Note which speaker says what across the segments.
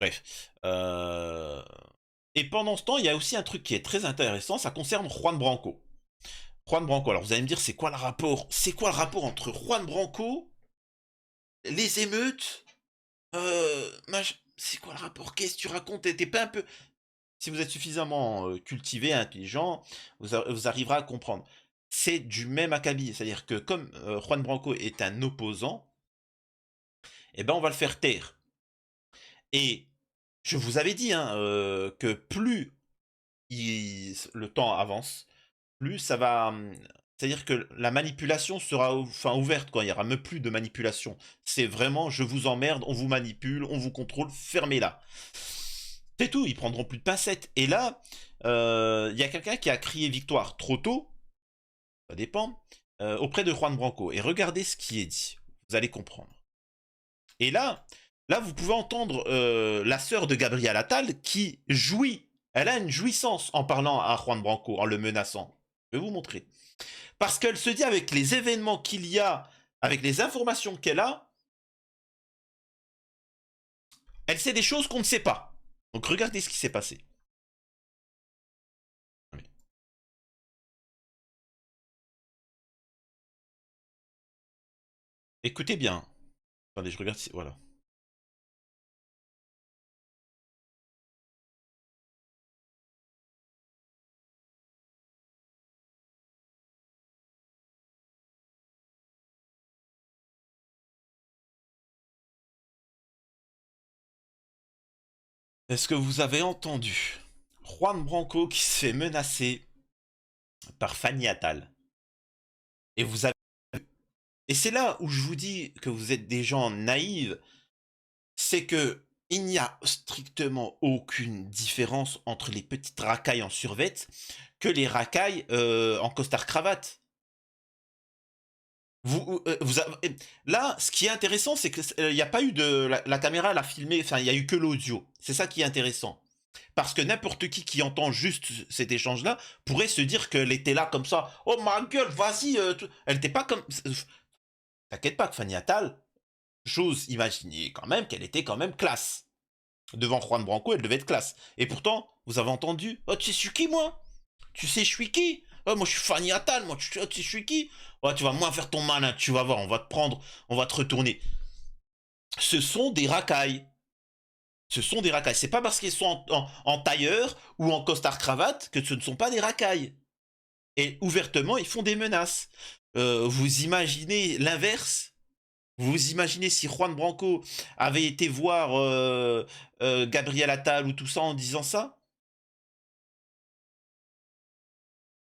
Speaker 1: bref. Et pendant ce temps, il y a aussi un truc qui est très intéressant, ça concerne Juan Branco. Juan Branco, alors vous allez me dire, c'est quoi le rapport? C'est quoi le rapport entre Juan Branco, les émeutes, c'est quoi le rapport? Qu'est-ce que tu racontes? T'es pas un peu... Si vous êtes suffisamment cultivé, intelligent, vous arriverez à comprendre. C'est du même acabit, c'est-à-dire que comme Juan Branco est un opposant, eh ben on va le faire taire. Et je vous avais dit hein, que plus le temps avance, plus ça va. C'est-à-dire que la manipulation sera enfin ouverte, quoi. Il n'y aura même plus de manipulation. C'est vraiment je vous emmerde, on vous manipule, on vous contrôle, fermez-la. C'est tout, ils prendront plus de pincettes. Et là, il y a quelqu'un qui a crié victoire trop tôt, ça dépend, auprès de Juan Branco. Et regardez ce qui est dit. Vous allez comprendre. Et là, vous pouvez entendre la sœur de Gabriel Attal qui jouit. Elle a une jouissance en parlant à Juan Branco, en le menaçant. Je vais vous montrer. Parce qu'elle se dit avec les événements qu'il y a, avec les informations qu'elle a, elle sait des choses qu'on ne sait pas. Donc regardez ce qui s'est passé. Écoutez bien. Attendez, je regarde si... Voilà. Est-ce que vous avez entendu Juan Branco qui se fait menacer par Fanny Attal? Et vous avez... Et c'est là où je vous dis que vous êtes des gens naïfs, c'est que il n'y a strictement aucune différence entre les petites racailles en survette que les racailles en costard-cravate. Là, ce qui est intéressant, c'est que il n'y a pas eu de... La caméra l'a filmé, enfin, il n'y a eu que l'audio. C'est ça qui est intéressant. Parce que n'importe qui entend juste cet échange-là pourrait se dire qu'elle était là comme ça. Oh ma gueule, vas-y. Elle n'était pas comme... T'inquiète pas que Fanny Attal, j'ose imaginer quand même qu'elle était quand même classe. Devant Juan Branco, elle devait être classe. Et pourtant, vous avez entendu? Oh, tu sais, je suis qui, moi? Tu sais, je suis qui? Oh, moi, je suis Fanny Attal, moi, tu sais, je suis qui? Oh, tu vas moins faire ton malin, tu vas voir, on va te prendre, on va te retourner. Ce sont des racailles. Ce sont des racailles. C'est pas parce qu'ils sont en tailleur ou en costard-cravate que ce ne sont pas des racailles. Et ouvertement, ils font des menaces. Vous imaginez l'inverse? Vous imaginez si Juan Branco avait été voir Gabriel Attal ou tout ça en disant ça?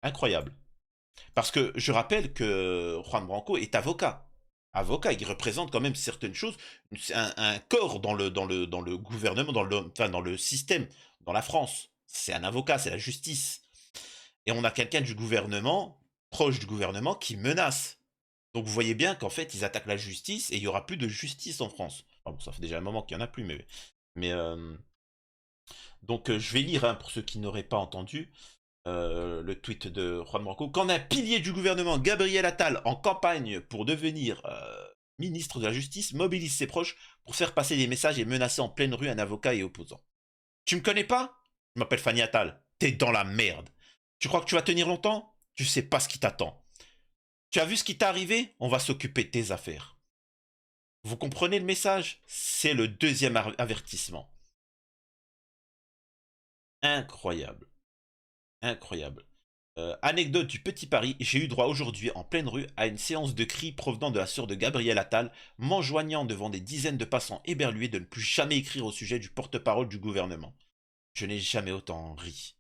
Speaker 1: Incroyable. Parce que je rappelle que Juan Branco est avocat. Avocat, il représente quand même certaines choses, un corps dans le gouvernement, enfin, dans le système, dans la France. C'est un avocat, c'est la justice. Et on a quelqu'un du gouvernement, proche du gouvernement, qui menace. Donc vous voyez bien qu'en fait, ils attaquent la justice et il n'y aura plus de justice en France. Enfin, bon, ça fait déjà un moment qu'il n'y en a plus, mais donc je vais lire hein, pour ceux qui n'auraient pas entendu le tweet de Juan Branco. Quand un pilier du gouvernement, Gabriel Attal, en campagne pour devenir ministre de la Justice, mobilise ses proches pour faire passer des messages et menacer en pleine rue un avocat et opposant. Tu me connais pas? Je m'appelle Fanny Attal. T'es dans la merde. Tu crois que tu vas tenir longtemps? Tu sais pas ce qui t'attend. Tu as vu ce qui t'est arrivé? On va s'occuper de tes affaires. Vous comprenez le message? C'est le deuxième avertissement. Incroyable. Incroyable. Anecdote du petit Paris, j'ai eu droit aujourd'hui en pleine rue à une séance de cris provenant de la sœur de Gabriel Attal, m'enjoignant devant des dizaines de passants éberlués de ne plus jamais écrire au sujet du porte-parole du gouvernement. Je n'ai jamais autant ri.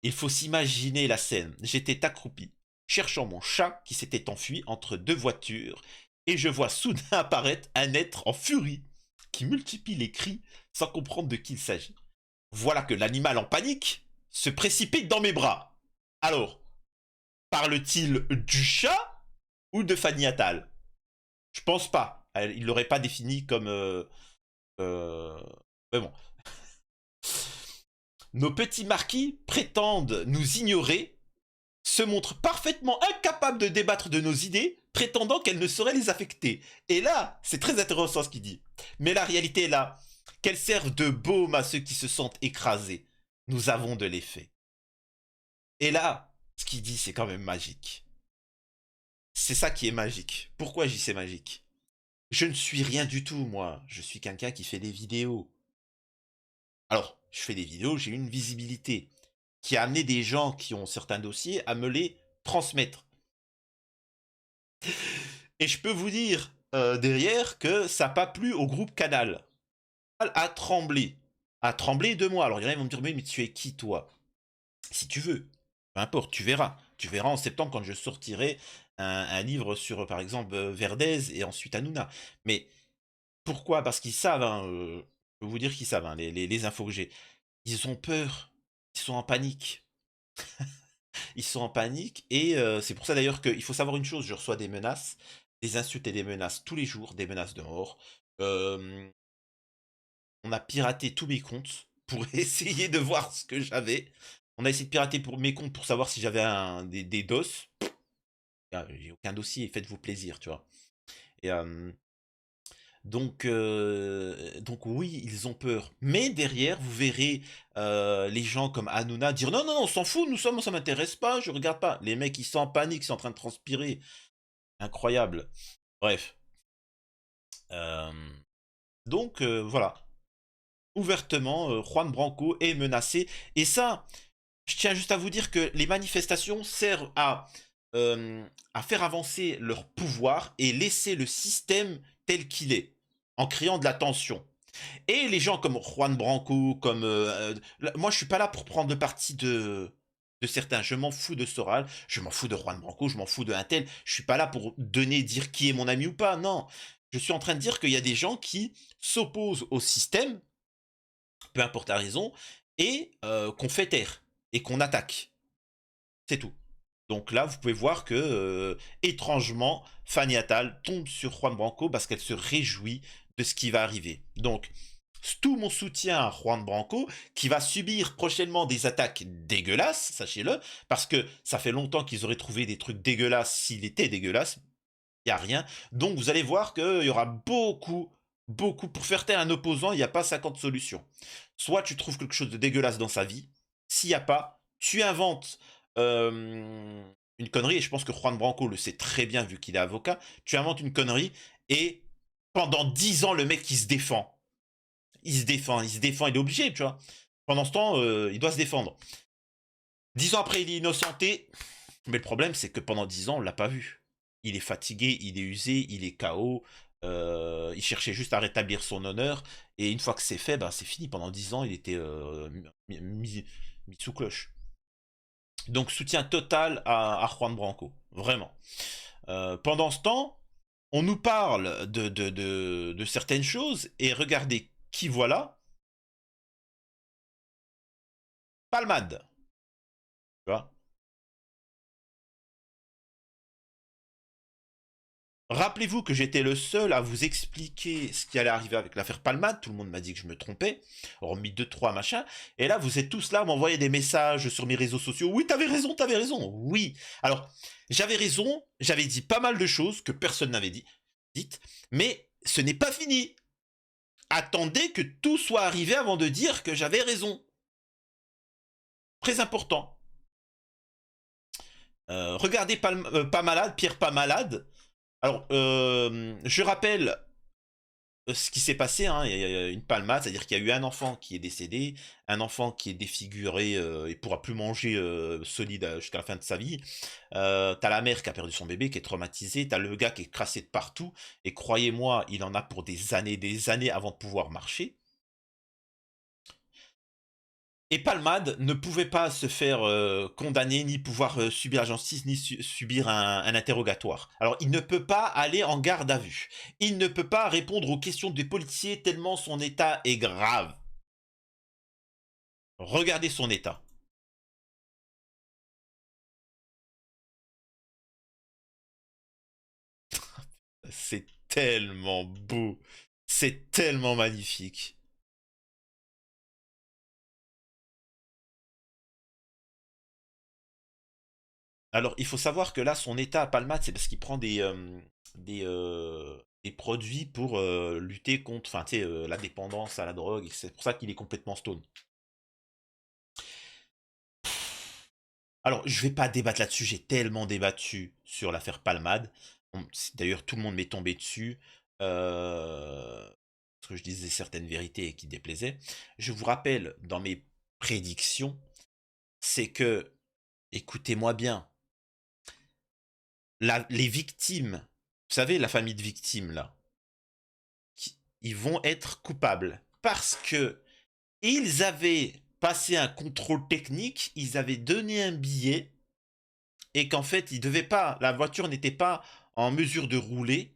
Speaker 1: Il faut s'imaginer la scène. J'étais accroupi, cherchant mon chat qui s'était enfui entre deux voitures, et je vois soudain apparaître un être en furie qui multiplie les cris sans comprendre de qui il s'agit. Voilà que l'animal en panique se précipite dans mes bras. Alors, parle-t-il du chat ou de Fanny Attal? Je pense pas. Il l'aurait pas défini comme... euh, Mais bon. Nos petits marquis prétendent nous ignorer, se montrent parfaitement incapables de débattre de nos idées, prétendant qu'elles ne sauraient les affecter. Et là, c'est très intéressant ce qu'il dit. Mais la réalité est là. qu'elles servent de baume à ceux qui se sentent écrasés. Nous avons de l'effet. Et là, ce qu'il dit, c'est quand même magique. C'est ça qui est magique. Pourquoi j'y c'est magique? Je ne suis rien du tout, moi. Je suis quelqu'un qui fait des vidéos. Alors, je fais des vidéos, j'ai une visibilité qui a amené des gens qui ont certains dossiers à me les transmettre. Et je peux vous dire derrière que ça n'a pas plu au groupe Canal. A tremblé. A tremblé de moi. Alors il y en a qui vont me dire, mais tu es qui toi? Si tu veux. Peu importe, tu verras. Tu verras en septembre quand je sortirai un livre sur, par exemple, Verdez et ensuite Hanouna. Mais pourquoi? Parce qu'ils savent, hein, je peux vous dire qu'ils savent, hein, les infos que j'ai. Ils ont peur. Ils sont en panique. Ils sont en panique et c'est pour ça d'ailleurs qu'il faut savoir une chose, je reçois des menaces, des insultes et des menaces tous les jours, des menaces de mort. Hem, on a piraté tous mes comptes pour essayer de voir ce que j'avais. On a essayé de pirater pour mes comptes pour savoir si j'avais des DOS. J'ai aucun dossier, faites-vous plaisir, tu vois? Et donc oui, ils ont peur. Mais derrière, vous verrez les gens comme Hanouna dire non, non, non, on s'en fout, nous sommes, ça m'intéresse pas, je regarde pas. Les mecs, ils sont en panique, ils sont en train de transpirer. Incroyable. Bref. Euh, donc voilà. Ouvertement, Juan Branco est menacé. Et ça, je tiens juste à vous dire que les manifestations servent à faire avancer leur pouvoir et laisser le système tel qu'il est, en créant de la tension. Et les gens comme Juan Branco, comme moi, je suis pas là pour prendre le parti de certains. Je m'en fous de Soral, je m'en fous de Juan Branco, je m'en fous de un tel. Je suis pas là pour donner, dire qui est mon ami ou pas. Non, je suis en train de dire qu'il y a des gens qui s'opposent au système, peu importe la raison, et qu'on fait taire et qu'on attaque. C'est tout. Donc là, vous pouvez voir que, étrangement, Fanny Attal tombe sur Juan Branco parce qu'elle se réjouit de ce qui va arriver. Donc, tout mon soutien à Juan Branco, qui va subir prochainement des attaques dégueulasses, sachez-le, parce que ça fait longtemps qu'ils auraient trouvé des trucs dégueulasses s'il était dégueulasse. Il n'y a rien. Donc, vous allez voir qu'il y aura beaucoup, beaucoup. Pour faire taire un opposant, il n'y a pas 50 solutions. Soit tu trouves quelque chose de dégueulasse dans sa vie, s'il n'y a pas, tu inventes une connerie, et je pense que Juan Branco le sait très bien vu qu'il est avocat, tu inventes une connerie, et pendant 10 ans, le mec, il se défend. Il se défend, il est obligé, tu vois. Pendant ce temps, il doit se défendre. 10 ans après, il est innocenté, mais le problème, c'est que pendant 10 ans, on l'a pas vu. Il est fatigué, il est usé, il est KO. Il cherchait juste à rétablir son honneur. Et une fois que c'est fait, bah, c'est fini. Pendant 10 ans, il était mis sous cloche. Donc soutien total à Juan Branco. Vraiment. Pendant ce temps, on nous parle de certaines choses. Et regardez qui voilà. Palmade. Tu vois. Rappelez-vous que j'étais le seul à vous expliquer ce qui allait arriver avec l'affaire Palmade. Tout le monde m'a dit que je me trompais, hormis deux, trois machins. Et là, vous êtes tous là à m'envoyer des messages sur mes réseaux sociaux. Oui, t'avais raison, t'avais raison. Oui. Alors, j'avais raison, j'avais dit pas mal de choses que personne n'avait dites, mais ce n'est pas fini. Attendez que tout soit arrivé avant de dire que j'avais raison. Très important. Regardez Pas Malade, Pierre Pas Malade. Alors, je rappelle ce qui s'est passé, hein, il y a une palmade, c'est-à-dire qu'il y a eu un enfant qui est décédé, un enfant qui est défiguré et pourra plus manger solide jusqu'à la fin de sa vie. T'as la mère qui a perdu son bébé, qui est traumatisée, t'as le gars qui est crassé de partout, et croyez-moi, il en a pour des années avant de pouvoir marcher. Et Palmade ne pouvait pas se faire condamner, ni pouvoir subir la justice, ni subir un interrogatoire. Alors, il ne peut pas aller en garde à vue. Il ne peut pas répondre aux questions des policiers tellement son état est grave. Regardez son état. C'est tellement beau. C'est tellement magnifique. Alors, il faut savoir que là, son état à Palmade, c'est parce qu'il prend des produits pour lutter contre, enfin, tu sais, la dépendance à la drogue, et c'est pour ça qu'il est complètement stone. Alors, je vais pas débattre là-dessus, j'ai tellement débattu sur l'affaire Palmade. D'ailleurs, tout le monde m'est tombé dessus. Parce que je disais certaines vérités qui déplaisaient. Je vous rappelle, dans mes prédictions, c'est que, écoutez-moi bien, les victimes, vous savez, la famille de victimes, là, ils vont être coupables. Parce que ils avaient passé un contrôle technique, ils avaient donné un billet, et qu'en fait, ils devaient pas, la voiture n'était pas en mesure de rouler,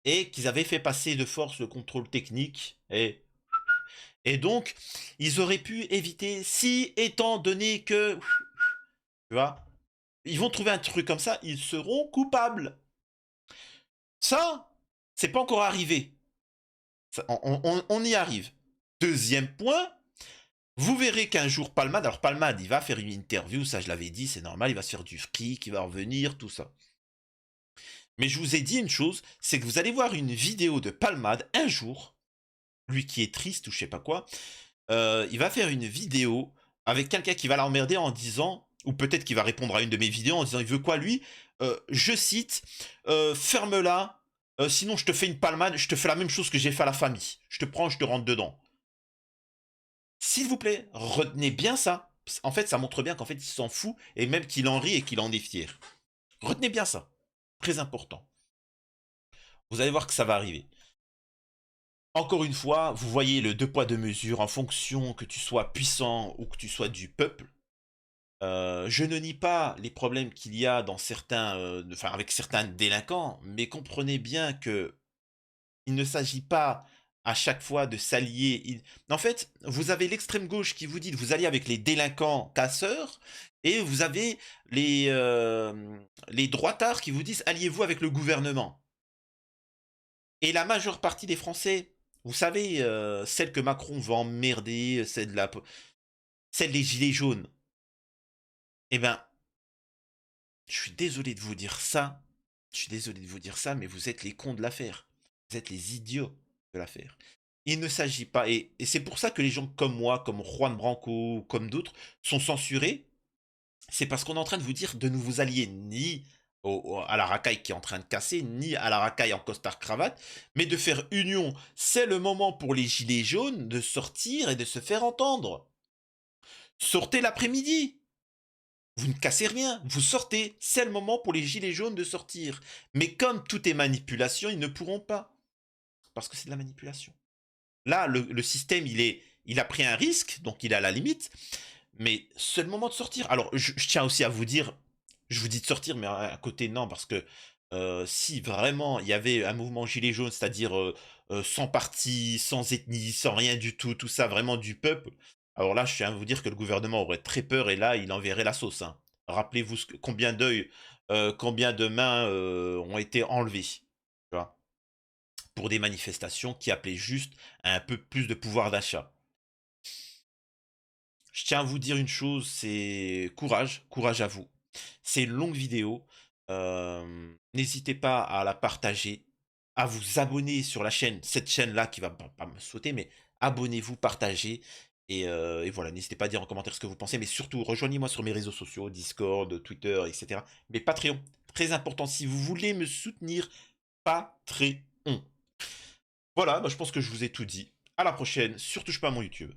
Speaker 1: et qu'ils avaient fait passer de force le contrôle technique, et donc, ils auraient pu éviter, si étant donné que, tu vois, ils vont trouver un truc comme ça, ils seront coupables. Ça, c'est pas encore arrivé. Ça, on y arrive. Deuxième point, vous verrez qu'un jour Palmade, alors Palmade, il va faire une interview, ça je l'avais dit, c'est normal, il va se faire du fric, il va revenir, tout ça. Mais je vous ai dit une chose, c'est que vous allez voir une vidéo de Palmade un jour, lui qui est triste ou je sais pas quoi, il va faire une vidéo avec quelqu'un qui va l'emmerder en disant, ou peut-être qu'il va répondre à une de mes vidéos en disant, il veut quoi lui? Je cite, ferme-la, sinon je te fais une palmade, je te fais la même chose que j'ai fait à la famille. Je te prends, je te rentre dedans. S'il vous plaît, retenez bien ça. En fait, ça montre bien qu'en fait, il s'en fout, et même qu'il en rit et qu'il en est fier. Retenez bien ça. Très important. Vous allez voir que ça va arriver. Encore une fois, vous voyez le deux poids deux mesures en fonction que tu sois puissant ou que tu sois du peuple. Je ne nie pas les problèmes qu'il y a dans certains, enfin avec certains délinquants, mais comprenez bien que il ne s'agit pas à chaque fois de s'allier. En fait, vous avez l'extrême gauche qui vous dit de vous allier avec les délinquants casseurs, et vous avez les droitards qui vous disent alliez-vous avec le gouvernement. Et la majeure partie des Français, vous savez, celle que Macron va emmerder, celle des gilets jaunes, eh ben, je suis désolé de vous dire ça. Je suis désolé de vous dire ça, mais vous êtes les cons de l'affaire. Vous êtes les idiots de l'affaire. Il ne s'agit pas, et c'est pour ça que les gens comme moi, comme Juan Branco, comme d'autres, sont censurés. C'est parce qu'on est en train de vous dire de ne vous allier ni à la racaille qui est en train de casser, ni à la racaille en costard-cravate, mais de faire union. C'est le moment pour les gilets jaunes de sortir et de se faire entendre. Sortez l'après-midi. Vous ne cassez rien, vous sortez, c'est le moment pour les gilets jaunes de sortir. Mais comme tout est manipulation, ils ne pourront pas. Parce que c'est de la manipulation. Là, le système, il a pris un risque, donc il est à la limite, mais c'est le moment de sortir. Alors, je tiens aussi à vous dire, je vous dis de sortir, mais à côté, non, parce que si vraiment il y avait un mouvement gilet jaune, c'est-à-dire sans parti, sans ethnie, sans rien du tout, tout ça, vraiment du peuple, alors là, je tiens à vous dire que le gouvernement aurait très peur et là, il enverrait la sauce, hein. Rappelez-vous combien d'œils, combien de mains ont été enlevées, tu vois, pour des manifestations qui appelaient juste à un peu plus de pouvoir d'achat. Je tiens à vous dire une chose, c'est courage, courage à vous. C'est une longue vidéo. N'hésitez pas à la partager, à vous abonner sur la chaîne, cette chaîne-là qui va pas me sauter, mais abonnez-vous, partagez. Et voilà, n'hésitez pas à dire en commentaire ce que vous pensez, mais surtout rejoignez-moi sur mes réseaux sociaux, Discord, Twitter, etc. Mais Patreon, très important, si vous voulez me soutenir, Patreon. Voilà, bah, je pense que je vous ai tout dit. À la prochaine, surtout touche pas à mon YouTube.